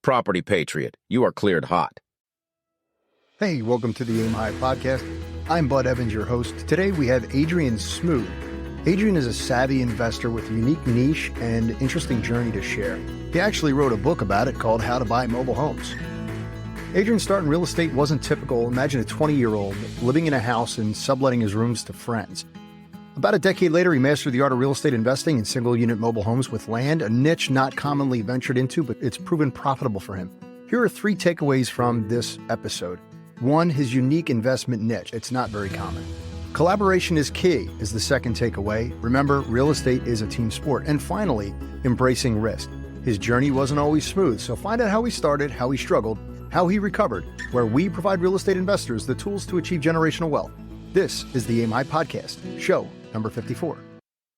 Property Patriot, you are cleared hot. Hey, welcome to the Aim High podcast. I'm Bud Evans, your host. Today we have Adrian Smude. Adrian is a savvy investor with a unique niche and interesting journey to share. He actually wrote a book about it called How to Buy Mobile Homes. Adrian's start in real estate wasn't typical. Imagine a 20-year-old living in a house and subletting his rooms to friends. About a decade later, he mastered the art of real estate investing in single-unit mobile homes with land, a niche not commonly ventured into, but it's proven profitable for him. Here are 3 takeaways from this episode. 1, his unique investment niche. It's not very common. Collaboration is key is the second takeaway. Remember, real estate is a team sport. And finally, embracing risk. His journey wasn't always smooth, so find out how he started, how he struggled, how he recovered, where we provide real estate investors the tools to achieve generational wealth. This is the Aim High Podcast, show number 54.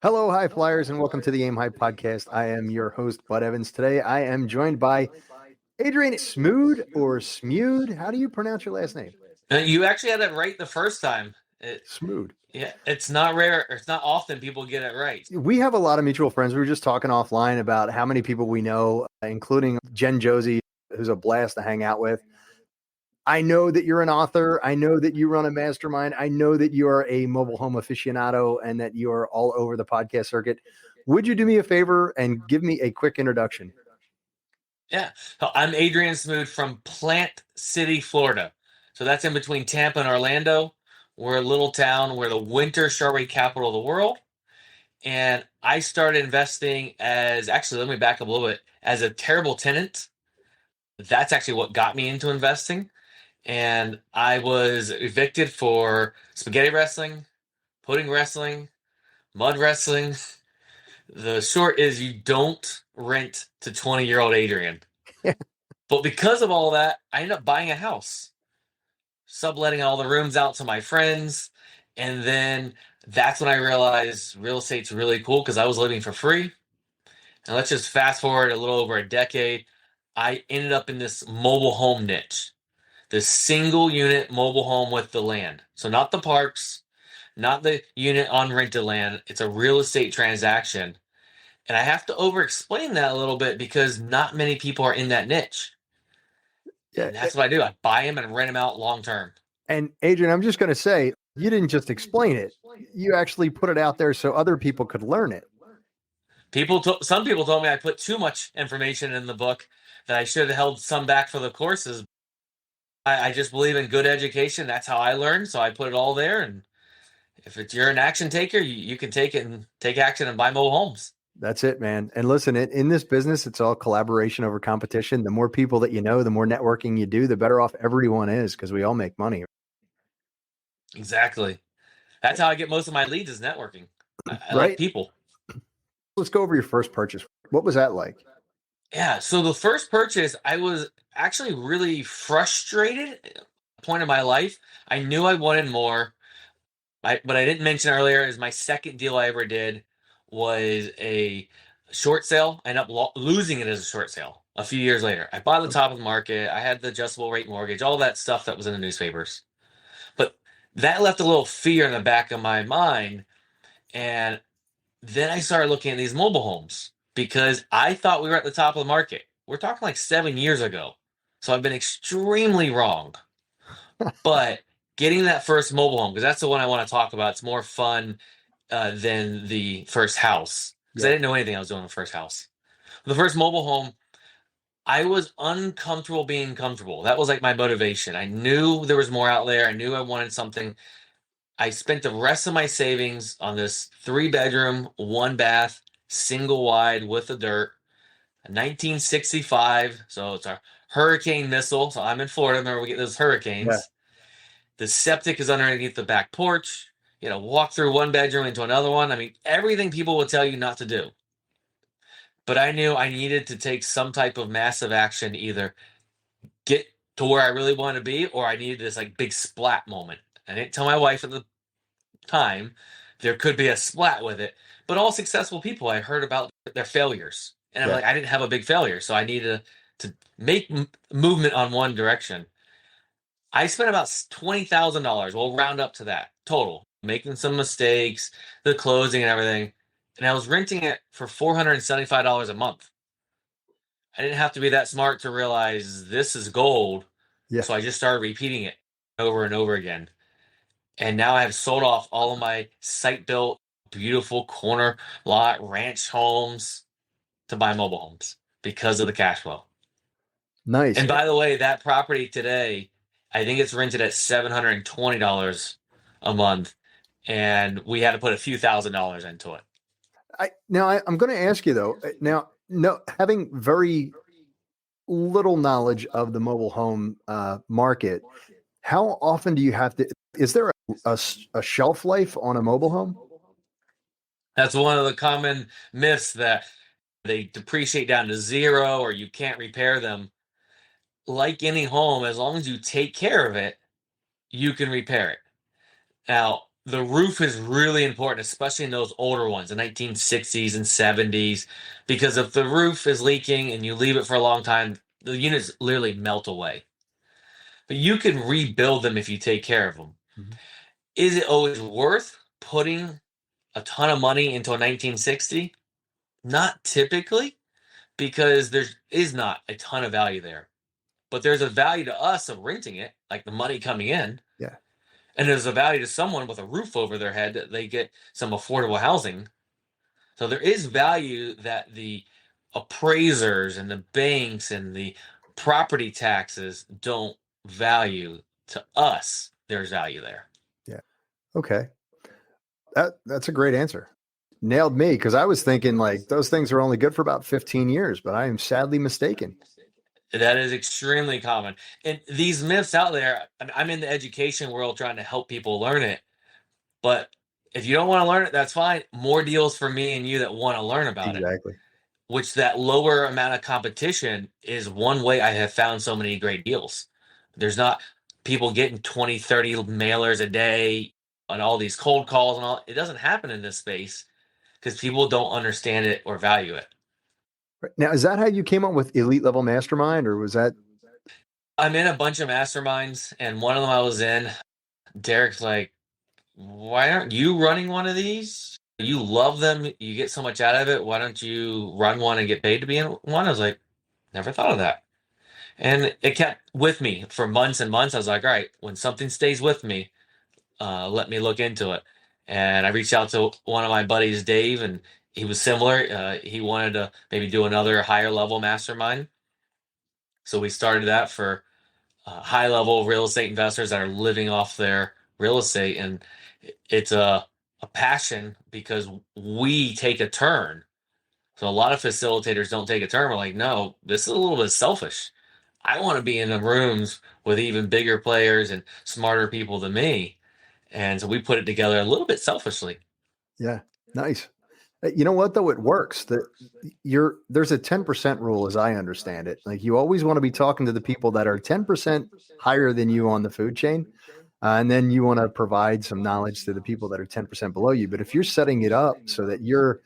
Hello, High Flyers, and welcome to the Aim High Podcast. I am your host, Bud Evans. Today, I am joined by Adrian Smude or Smude. How do you pronounce your last name? You actually had it right the first time. Smude. Yeah, it's not rare. It's not often people get it right. We have a lot of mutual friends. We were just talking offline about how many people we know, including Jen Josie, who's a blast to hang out with. I know that you're an author. I know that you run a mastermind. I know that you are a mobile home aficionado and that you are all over the podcast circuit. Would you do me a favor and give me a quick introduction? Yeah. So I'm Adrian Smude from Plant City, Florida. So that's in between Tampa and Orlando. We're a little town. We're the winter strawberry capital of the world. And I started investing let me back up a little bit, as a terrible tenant. That's actually what got me into investing. And I was evicted for spaghetti wrestling, pudding wrestling, mud wrestling. The short is you don't rent to 20-year-old Adrian. But because of all that, I ended up buying a house, subletting all the rooms out to my friends. And then that's when I realized real estate's really cool because I was living for free. And let's just fast forward a little over a decade. I ended up in this mobile home niche. The single unit mobile home with the land. So not the parks, not the unit on rented land. It's a real estate transaction. And I have to over-explain that a little bit because not many people are in that niche. Yeah, and that's what I do. I buy them and rent them out long-term. And Adrian, I'm just going to say, you didn't just explain it. You actually put it out there so other people could learn it. Some people told me I put too much information in the book, that I should have held some back for the courses. I just believe in good education. That's how I learned. So I put it all there. And if you're an action taker, you can take it and take action and buy mobile homes. That's it, man. And listen, in this business, it's all collaboration over competition. The more people that you know, the more networking you do, the better off everyone is because we all make money. Exactly. That's how I get most of my leads is networking. I like people. Let's go over your first purchase. What was that like? Yeah. So the first purchase, I was actually really frustrated at a point in my life. I knew I wanted more. What I didn't mention earlier is my second deal I ever did was a short sale. I ended up losing it as a short sale a few years later. I bought the top of the market. I had the adjustable rate mortgage, all that stuff that was in the newspapers. But that left a little fear in the back of my mind. And then I started looking at these mobile homes because I thought we were at the top of the market. We're talking like 7 years ago. So I've been extremely wrong. But getting that first mobile home, because that's the one I want to talk about. It's more fun than the first house. Because I didn't know anything I was doing in the first house. The first mobile home, I was uncomfortable being comfortable. That was like my motivation. I knew there was more out there. I knew I wanted something. I spent the rest of my savings on this 3-bedroom, 1-bath, single wide with the dirt, a 1965. So it's a hurricane missile. So I'm in Florida. Remember, we get those hurricanes. Yeah. The septic is underneath the back porch. You know, walk through one bedroom into another one. I mean, everything people will tell you not to do. But I knew I needed to take some type of massive action, either get to where I really wanted to be, or I needed this like big splat moment. I didn't tell my wife at the time there could be a splat with it, but all successful people, I heard about their failures. And I'm like, I didn't have a big failure. So I needed to make movement on one direction. I spent about $20,000. We'll round up to that total, making some mistakes, the closing and everything. And I was renting it for $475 a month. I didn't have to be that smart to realize this is gold. Yeah. So I just started repeating it over and over again. And now I have sold off all of my site built, beautiful corner lot ranch homes to buy mobile homes because of the cash flow. Nice. And by the way, that property today, I think it's rented at $720 a month. And we had to put a few $1,000s into it. I'm going to ask you though. Now, no, having very little knowledge of the mobile home market, how often do you have to? Is there a shelf life on a mobile home? That's one of the common myths, that they depreciate down to zero or you can't repair them. Like any home, as long as you take care of it, you can repair it. Now, the roof is really important, especially in those older ones, the 1960s and 70s, because if the roof is leaking and you leave it for a long time, the units literally melt away. But you can rebuild them if you take care of them. Mhm. Is it always worth putting a ton of money into a 1960? Not typically, because there is not a ton of value there. But there's a value to us of renting it, like the money coming in. Yeah. And there's a value to someone with a roof over their head that they get some affordable housing. So there is value that the appraisers and the banks and the property taxes don't value. To us, there's value there. Yeah. Okay. That's a great answer. Nailed me, because I was thinking like those things are only good for about 15 years, but I am sadly mistaken. That is extremely common. And these myths out there, I'm in the education world trying to help people learn it. But if you don't want to learn it, that's fine. More deals for me and you that want to learn about it. Exactly. Which that lower amount of competition is one way I have found so many great deals. There's not people getting 20, 30 mailers a day on all these cold calls and all. It doesn't happen in this space because people don't understand it or value it. Now, is that how you came up with Elite Level Mastermind, or was that? I'm in a bunch of masterminds, and one of them I was in, Derek's like, why aren't you running one of these? You love them. You get so much out of it. Why don't you run one and get paid to be in one? I was like, never thought of that. And it kept with me for months and months. I was like, all right, when something stays with me, let me look into it. And I reached out to one of my buddies, Dave, and he was similar. He wanted to maybe do another higher level mastermind. So we started that for high level real estate investors that are living off their real estate. And it's a passion because we take a turn. So a lot of facilitators don't take a turn. We're like, no, this is a little bit selfish. I want to be in the rooms with even bigger players and smarter people than me. And so we put it together a little bit selfishly. Yeah. Nice. You know what though? It works. There's a 10% rule as I understand it. Like you always want to be talking to the people that are 10% higher than you on the food chain. And then you want to provide some knowledge to the people that are 10% below you. But if you're setting it up so that you're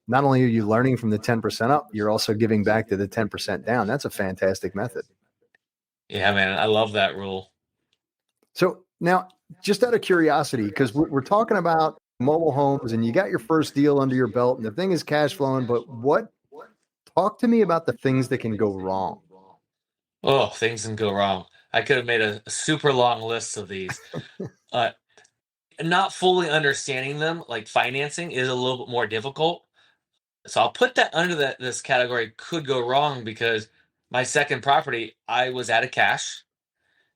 not only are you learning from the 10% up, you're also giving back to the 10% down. That's a fantastic method. Yeah, man, I love that rule. So now, just out of curiosity, because we're talking about mobile homes and you got your first deal under your belt and the thing is cash flowing, but talk to me about the things that can go wrong. Oh, things can go wrong. I could have made a super long list of these. Uh, Not fully understanding them, like financing, is a little bit more difficult. So I'll put that under this category could go wrong because my second property, I was out of cash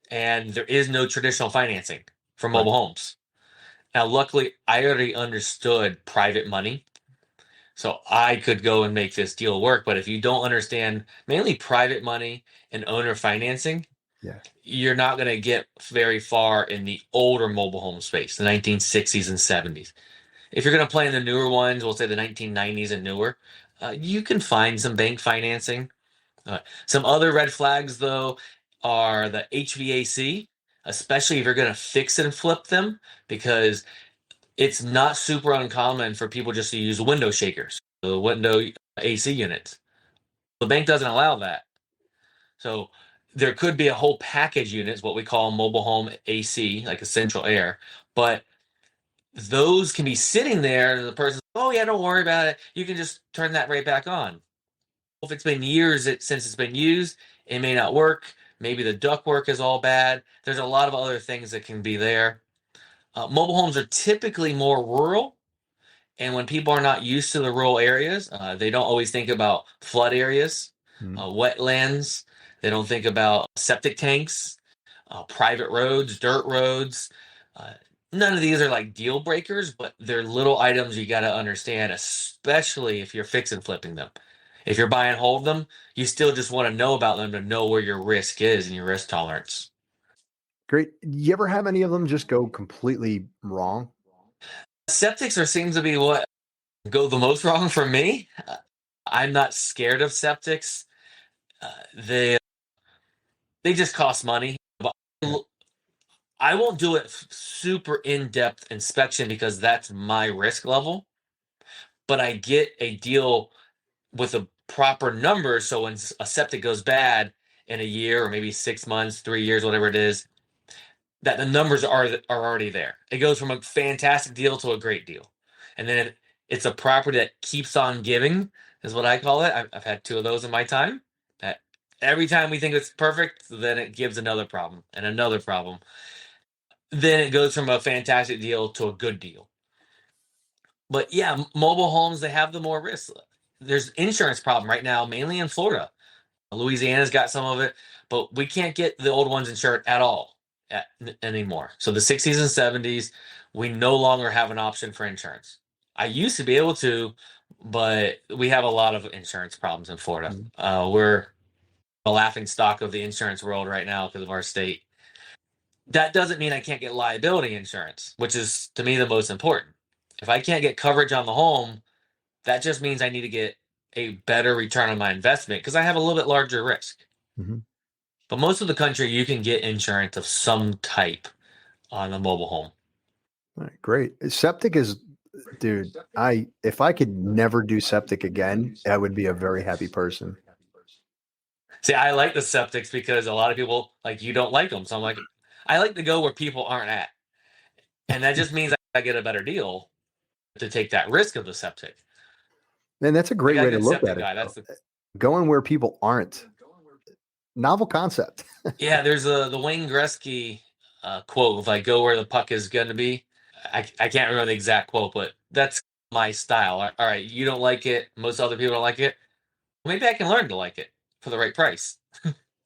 and there is no traditional financing for Right. mobile homes. Now, luckily, I already understood private money, so I could go and make this deal work. But if you don't understand mainly private money and owner financing, Yeah. you're not going to get very far in the older mobile home space, the 1960s and 70s. If you're going to play in the newer ones, we'll say the 1990s and newer, you can find some bank financing. Some other red flags, though, are the HVAC, especially if you're going to fix and flip them, because it's not super uncommon for people just to use window shakers, the window AC units. The bank doesn't allow that. So there could be a whole package unit, what we call mobile home AC, like a central air, but those can be sitting there and the person's, oh yeah, don't worry about it. You can just turn that right back on. If it's been years since it's been used, it may not work. Maybe the ductwork is all bad. There's a lot of other things that can be there. Mobile homes are typically more rural, and when people are not used to the rural areas, they don't always think about flood areas, wetlands. They don't think about septic tanks, private roads, dirt roads. Uh, None of these are like deal breakers, but they're little items you got to understand, especially if you're fix and flipping them. If you're buying hold of them, you still just want to know about them to know where your risk is and your risk tolerance. Great. You ever have any of them just go completely wrong? Septics seems to be what go the most wrong for me. I'm not scared of septics. Uh, they they just cost money. But I won't do it super in-depth inspection because that's my risk level. But I get a deal with a proper number, so when a septic goes bad in a year or maybe 6 months, 3 years, whatever it is, that the numbers are already there. It goes from a fantastic deal to a great deal, and then it's a property that keeps on giving, is what I call it. I've had two of those in my time. That every time we think it's perfect, then it gives another problem and another problem. Then it goes from a fantastic deal to a good deal. But yeah, mobile homes, they have the more risk. There's insurance problem right now, mainly in Florida. Louisiana's got some of it, but we can't get the old ones insured at all anymore. So the 60s and 70s, we no longer have an option for insurance. I used to be able to, but we have a lot of insurance problems in Florida. We're a laughing stock of the insurance world right now because of our state. That doesn't mean I can't get liability insurance, which is to me the most important. If I can't get coverage on the home, that just means I need to get a better return on my investment because I have a little bit larger risk. Mm-hmm. But most of the country, you can get insurance of some type on a mobile home. All right, great. Septic is, dude, if I could never do septic again, I would be a very happy person. See, I like the septics because a lot of people, like, you don't like them. So I'm like, I like to go where people aren't at. And that just means I get a better deal to take that risk of the septic. And that's a I great got a way to good look septic at it. guy. That's the Going where people aren't. Novel concept. yeah. There's the Wayne Gretzky quote: "If I go where the puck is going to be." I can't remember the exact quote, but that's my style. All right, you don't like it. Most other people don't like it. Maybe I can learn to like it for the right price.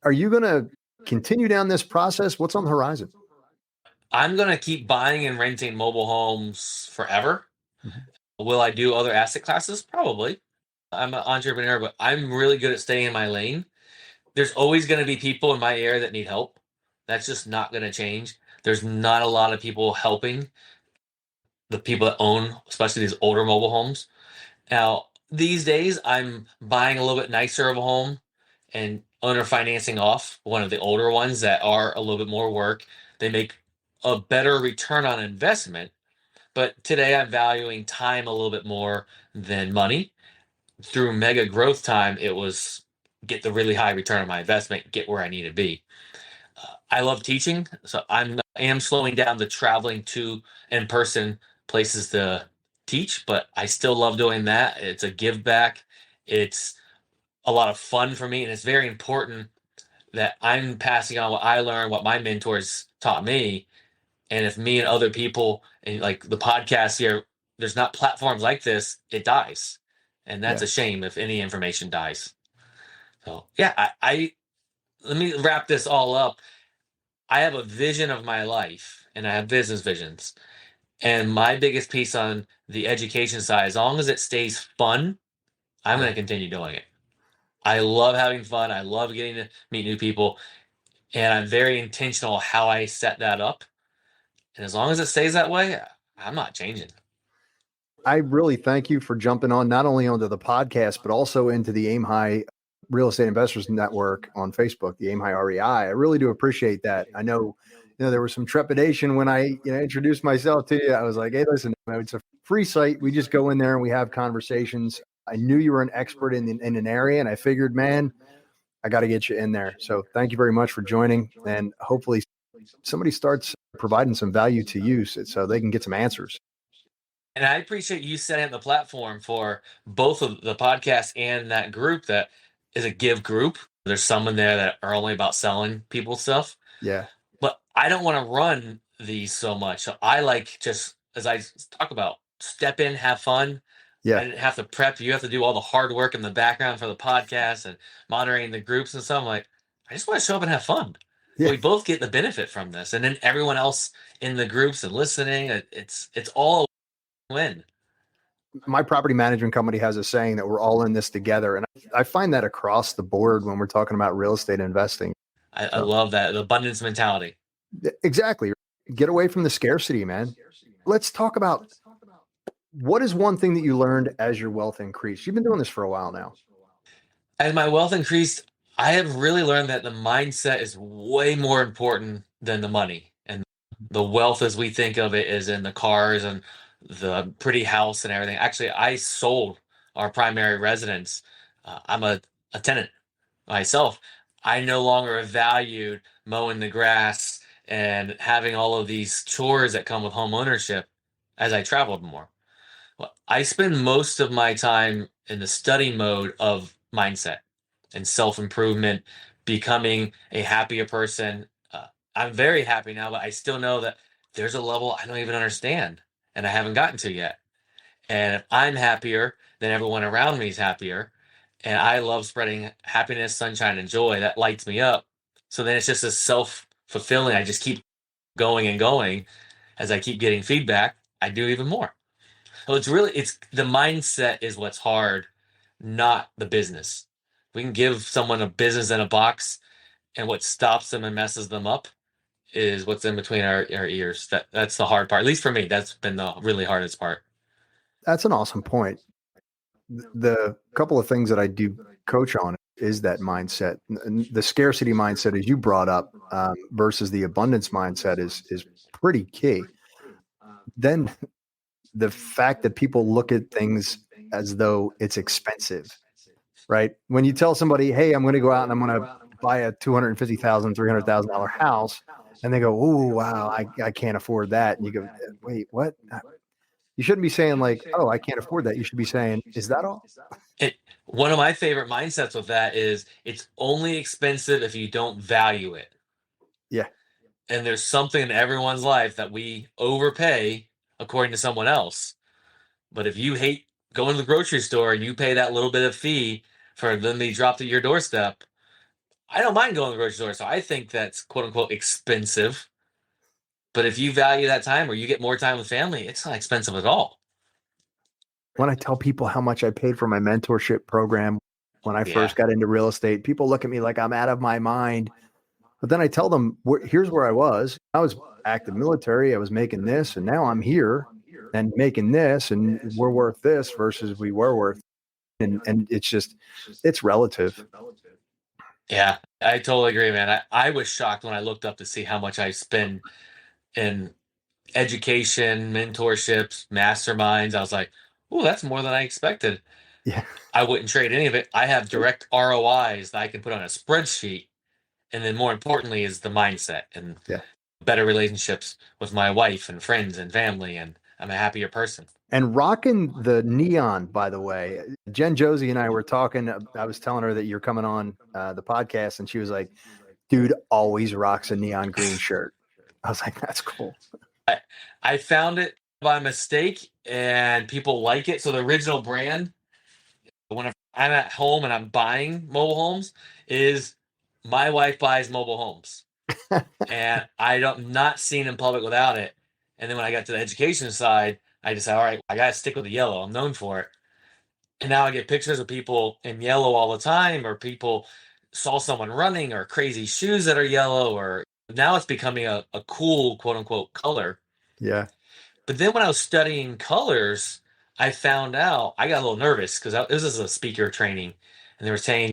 Are you going to continue down this process? What's on the horizon? I'm going to keep buying and renting mobile homes forever. Will I do other asset classes? Probably. I'm an entrepreneur, but I'm really good at staying in my lane. There's always going to be people in my area that need help. That's just not going to change. There's not a lot of people helping the people that own, especially these older mobile homes. Now, these days, I'm buying a little bit nicer of a home and owner financing off one of the older ones that are a little bit more work. They make a better return on investment. But today, I'm valuing time a little bit more than money. Through mega growth time, it was get the really high return on my investment, get where I need to be. I love teaching, so I am slowing down the traveling to in person places to teach, but I still love doing that. It's a give back. It's a lot of fun for me, and it's very important that I'm passing on what I learned, what my mentors taught me. And if me and other people and like the podcast here, there's not platforms like this, it dies. And that's Yeah. a shame if any information dies. So yeah, I let me wrap this all up. I have a vision of my life and I have business visions. And my biggest piece on the education side, as long as it stays fun, I'm going to continue doing it. I love having fun. I love getting to meet new people. And I'm very intentional how I set that up. And as long as it stays that way, I'm not changing. I really thank you for jumping on not only onto the podcast, but also into the Aim High Real Estate Investors Network on Facebook, the Aim High REI. I really do appreciate that. I know, there was some trepidation when I, introduced myself to you. I was like, hey, listen, it's a free site. We just go in there and we have conversations. I knew you were an expert in an area, and I figured, man, I got to get you in there. So thank you very much for joining, and hopefully somebody starts providing some value to you so they can get some answers. And I appreciate you setting up the platform for both of the podcast and that group that is a give group. There's some in there that are only about selling people stuff. Yeah. But I don't want to run these so much. So I like, just as I talk about, step in, have fun. I Yeah. didn't have to prep. You have to do all the hard work in the background for the podcast and moderating the groups and stuff. I'm like, I just want to show up and have fun. Yeah. We both get the benefit from this, and then everyone else in the groups and listening. It's all a win. My property management company has a saying that we're all in this together. And I find that across the board when we're talking about real estate investing. I love that, the abundance mentality. Exactly. Get away from the scarcity, man. Let's talk about what is one thing that you learned as your wealth increased. You've been doing this for a while now. As my wealth increased, I have really learned that the mindset is way more important than the money. And the wealth as we think of it is in the cars and the pretty house and everything. Actually, I sold our primary residence. I'm a tenant myself. I no longer valued mowing the grass and having all of these chores that come with home ownership as I traveled more. Well, I spend most of my time in the study mode of mindset and self improvement, becoming a happier person. I'm very happy now, but I still know that there's a level I don't even understand and I haven't gotten to yet. And if I'm happier, then everyone around me is happier. And I love spreading happiness, sunshine, and joy. That lights me up. So then it's just a self fulfilling. I just keep going and going. As I keep getting feedback, I do even more. So it's the mindset is what's hard, not the business. We can give someone a business in a box, and what stops them and messes them up is what's in between our ears. That's the hard part. At least for me, that's been the really hardest part. That's an awesome point. The couple of things that I do coach on is that mindset. The scarcity mindset, as you brought up, versus the abundance mindset is pretty key. Then the fact that people look at things as though it's expensive, right? When you tell somebody, hey, I'm going to go out and I'm going to buy a $250,000, $300,000 house, and they go, oh, wow, I can't afford that. And you go, wait, what? You shouldn't be saying like, oh, I can't afford that. You should be saying, is that all? One of my favorite mindsets with that is it's only expensive if you don't value it. Yeah. And there's something in everyone's life that we overpay according to someone else. But if you hate going to the grocery store and you pay that little bit of fee for them to be dropped at your doorstep, I don't mind going to the grocery store. So I think that's quote unquote expensive. But if you value that time or you get more time with family, it's not expensive at all. When I tell people how much I paid for my mentorship program when I first got into real estate, people look at me like I'm out of my mind. But then I tell them, here's where I was. I was active military. I was making this, and now I'm here and making this, and we're worth this versus we were worth. And it's relative. Yeah, I totally agree, man. I was shocked when I looked up to see how much I spend in education, mentorships, masterminds. I was like, oh, that's more than I expected. Yeah. I wouldn't trade any of it. I have direct ROIs that I can put on a spreadsheet. And then more importantly is the mindset and better relationships with my wife and friends and family. And I'm a happier person. And rocking the neon, by the way. Jen Josie and I were talking. I was telling her that you're coming on the podcast, and she was like, dude always rocks a neon green shirt. I was like, that's cool. I found it by mistake, and people like it. So the original brand, when I'm at home and I'm buying mobile homes, is my wife buys mobile homes. And I'm not seen in public without it. And then when I got to the education side, I decided, all right, I got to stick with the yellow. I'm known for it. And now I get pictures of people in yellow all the time, or people saw someone running, or crazy shoes that are yellow, or now it's becoming a cool, quote unquote, color. Yeah. But then when I was studying colors, I found out I got a little nervous because this is a speaker training, and they were saying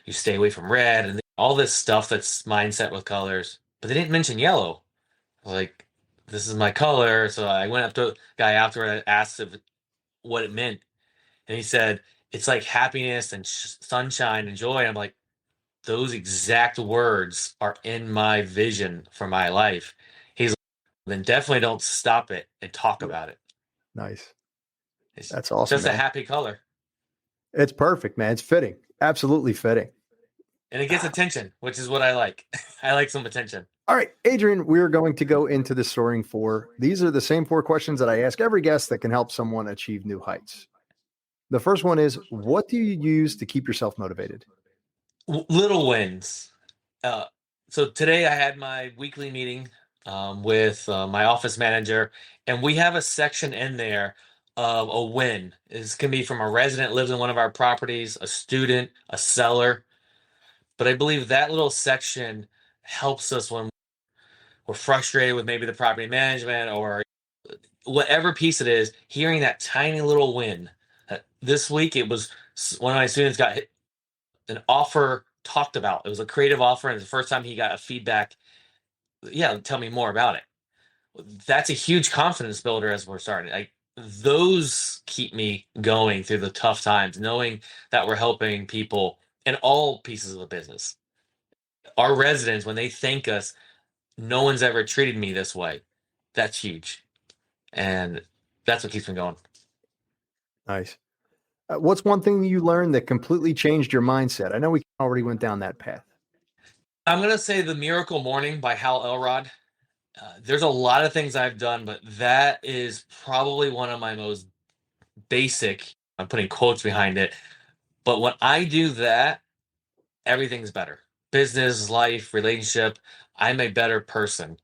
you stay away from red and all this stuff that's mindset with colors, but they didn't mention yellow. I was like, this is my color. So I went up to the guy after and asked what it meant. And he said, it's like happiness and sunshine and joy. And I'm like, those exact words are in my vision for my life. He's like, then definitely don't stop it and talk about it. Nice. It's That's awesome. just a happy color. It's perfect, man. It's fitting. Absolutely fitting. And it gets attention, which is what I like. I like some attention. All right, Adrian, we're going to go into the soaring four. These are the same four questions that I ask every guest that can help someone achieve new heights. The first one is, what do you use to keep yourself motivated? Little wins. Uh, so today I had my weekly meeting with my office manager, and we have a section in there of a win. This can be from a resident lives in one of our properties, a student, a seller. But I believe that little section helps us when we're frustrated with maybe the property management or whatever piece it is, hearing that tiny little win. This week, it was one of my students got an offer talked about. It was a creative offer, and it's the first time he got a feedback. Yeah, tell me more about it. That's a huge confidence builder as we're starting. Those keep me going through the tough times, knowing that we're helping people in all pieces of the business. Our residents, when they thank us, no one's ever treated me this way. That's huge. And that's what keeps me going. Nice. What's one thing you learned that completely changed your mindset? I know we already went down that path. I'm going to say The Miracle Morning by Hal Elrod. There's a lot of things I've done, but that is probably one of my most basic. I'm putting quotes behind it. But when I do that, everything's better. Business, life, relationship. I'm a better person.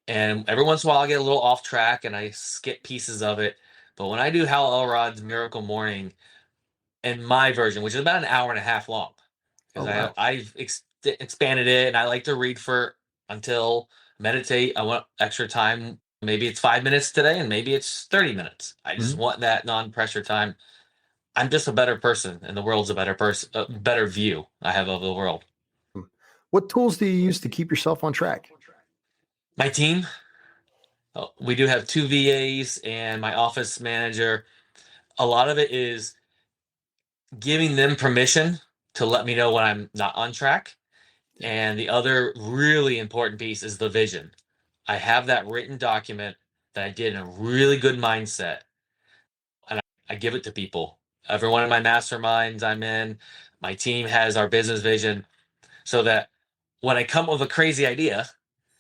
And every once in a while, I get a little off track and I skip pieces of it. But when I do Hal Elrod's Miracle Morning, in my version, which is about an hour and a half long, Oh, because wow. I've expanded it, and I like to read for until meditate. I want extra time. Maybe it's 5 minutes today, and maybe it's 30 minutes. I just Mhm. want that non-pressure time. I'm just a better person, and the world's a better person, a better view I have of the world. What tools do you use to keep yourself on track? My team, we do have two VAs and my office manager. A lot of it is giving them permission to let me know when I'm not on track. And the other really important piece is the vision. I have that written document that I did in a really good mindset, and I give it to people. Every one of my masterminds I'm in, my team has our business vision, so that when I come up with a crazy idea,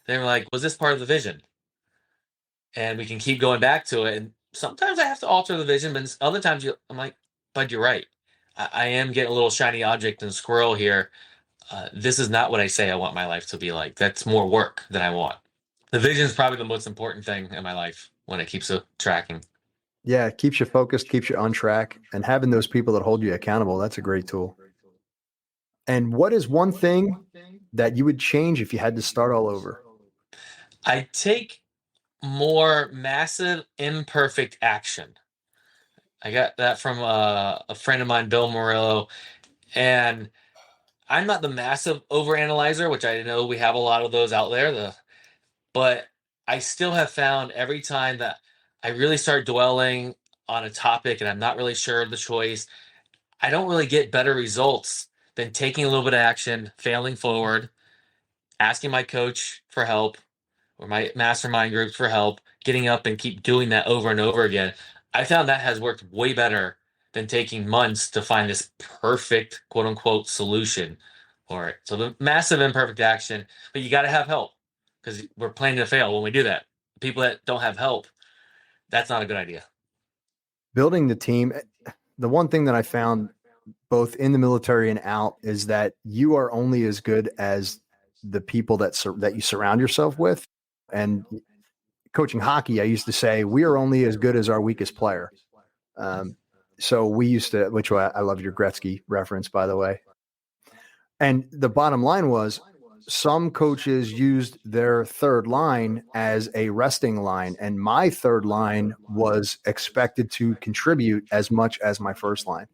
they're like, "Was this part of the vision?" And we can keep going back to it. And sometimes I have to alter the vision, but other times I'm like, "Bud, you're right. I am getting a little shiny object and squirrel here. This is not what I say I want my life to be like. That's more work than I want." The vision is probably the most important thing in my life when it keeps tracking. Yeah, it keeps you focused, keeps you on track, and having those people that hold you accountable, that's a great tool. And what is one thing that you would change if you had to start all over? I take more massive, imperfect action. I got that from a friend of mine, Bill Murillo, and I'm not the massive overanalyzer, which I know we have a lot of those out there. But I still have found every time that I really start dwelling on a topic and I'm not really sure of the choice, I don't really get better results than taking a little bit of action, failing forward, asking my coach for help or my mastermind groups for help, getting up and keep doing that over and over again. I found that has worked way better than taking months to find this perfect quote unquote solution for it. So the massive imperfect action, but you got to have help because we're planning to fail when we do that. People that don't have help, that's not a good idea. Building the team, the one thing that I found both in the military and out is that you are only as good as the people that you surround yourself with. And coaching hockey, I used to say, we are only as good as our weakest player. So we used to, which I love your Gretzky reference, by the way. And the bottom line was some coaches used their third line as a resting line. And my third line was expected to contribute as much as my first line.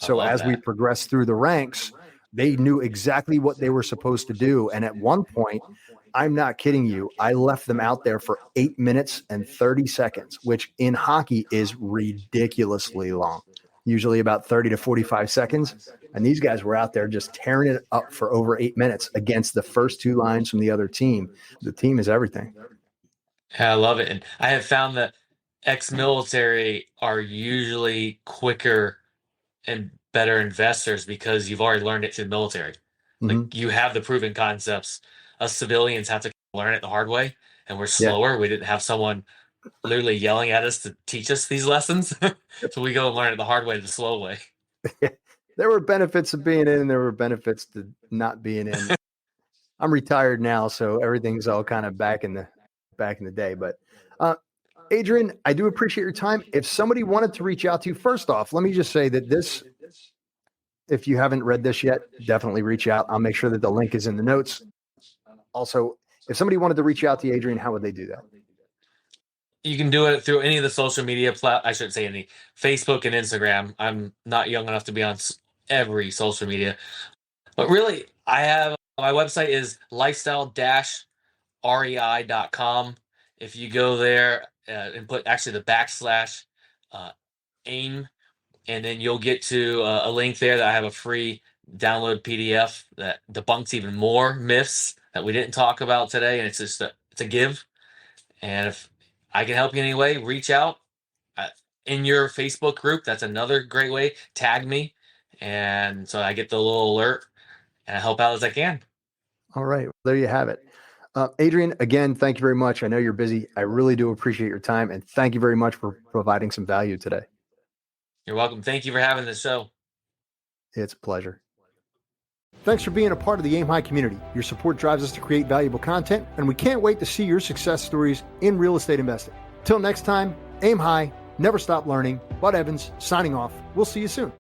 I So love as we that. progressed through the ranks, they knew exactly what they were supposed to do. And at one point, I'm not kidding you, I left them out there for 8 minutes and 30 seconds, which in hockey is ridiculously long, usually about 30 to 45 seconds. And these guys were out there just tearing it up for over 8 minutes against the first two lines from the other team. The team is everything. Yeah, I love it. And I have found that ex-military are usually quicker and better investors because you've already learned it through the military. Like Mhm. you have the proven concepts. Us civilians have to learn it the hard way, and we're Yeah. slower. We didn't have someone literally yelling at us to teach us these lessons. So we go and learn it the hard way, the slow way. There were benefits of being in, and there were benefits to not being in. I'm retired now, so everything's all kind of back in the day. But Adrian, I do appreciate your time. If somebody wanted to reach out to you, first off, let me just say that this, if you haven't read this yet, definitely reach out. I'll make sure that the link is in the notes. Also, if somebody wanted to reach out to you, Adrian, how would they do that? You can do it through any of the social media I shouldn't say any, Facebook and Instagram. I'm not young enough to be on every social media, but really, I have my website is lifestyle-rei.com. If you go there and put actually the backslash aim, and then you'll get to a link there that I have a free download PDF that debunks even more myths that we didn't talk about today. And it's just it's a give. And if I can help you in any way, reach out in your Facebook group. That's another great way. Tag me, and so I get the little alert, and I help out as I can. All right. Well, there you have it. Adrian, again, thank you very much. I know you're busy. I really do appreciate your time, and thank you very much for providing some value today. You're welcome. Thank you for having this show. It's a pleasure. Thanks for being a part of the Aim High community. Your support drives us to create valuable content, and we can't wait to see your success stories in real estate investing. Till next time, aim high, never stop learning. Bud Evans, signing off. We'll see you soon.